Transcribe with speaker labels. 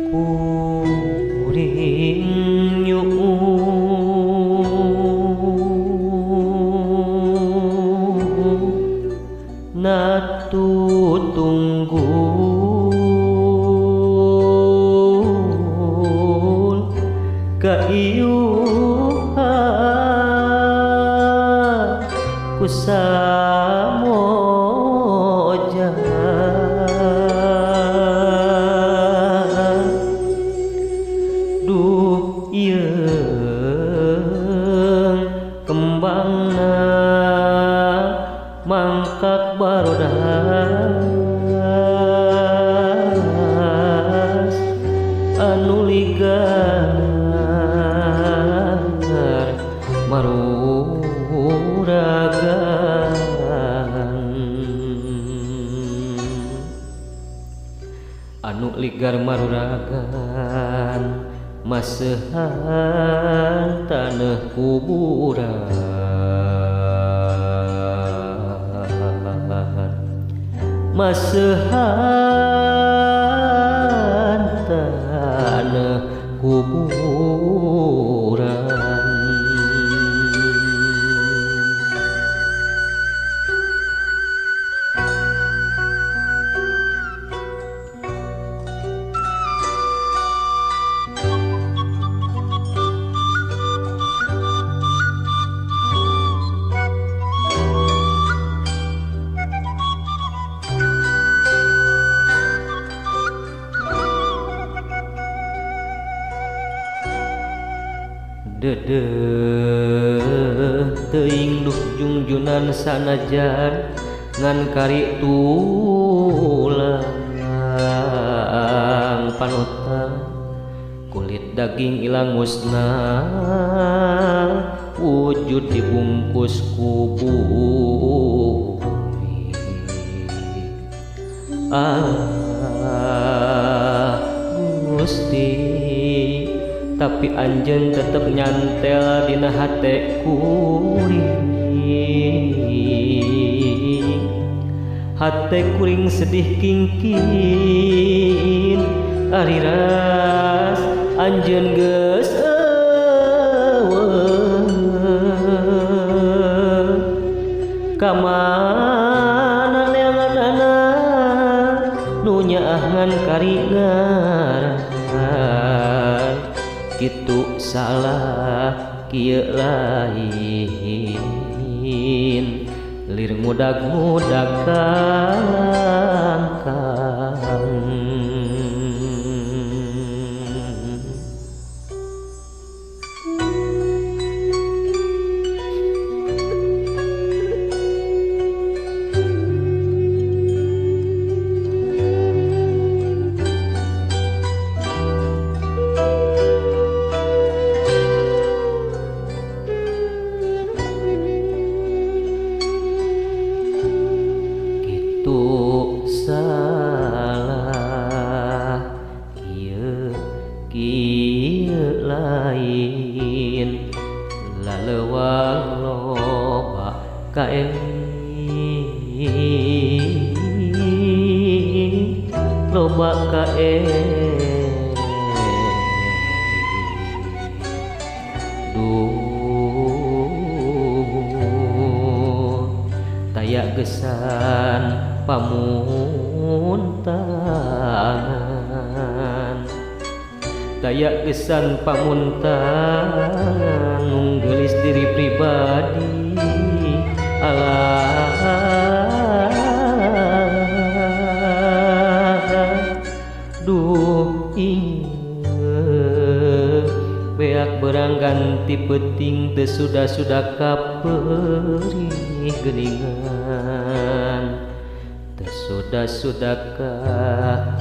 Speaker 1: kuring nyuuh natu tunggul kaiuha kusamoja duh ieu kembangna mangkak barodas anu ligar maruragan anu ligar maruragan masehan taneuh kuburan masehan taneuh kuburan. Dedeh teuing duh jungjunan sanajan ngan kari tulang panutan kulit daging ilang musnah wujud dibungkus ku bumi Gusti tapi anjeun tetep nyantel dina hate kuring hate kuring sedih kingkin ari ras anjeun geus eueuh kamana neanganana nu nyaahan kari ngaran kitu salah kieu lain lir ngudag-ngudag kangkang. Salah kieu lain laleuwang loba kae loba kae duh taya gesan pamuntangan daya gesan pamuntangan nunggelis diri pribadi alah duh inget beak berang ganti peting teu sudah kaperih geuningan sudah-sudahkah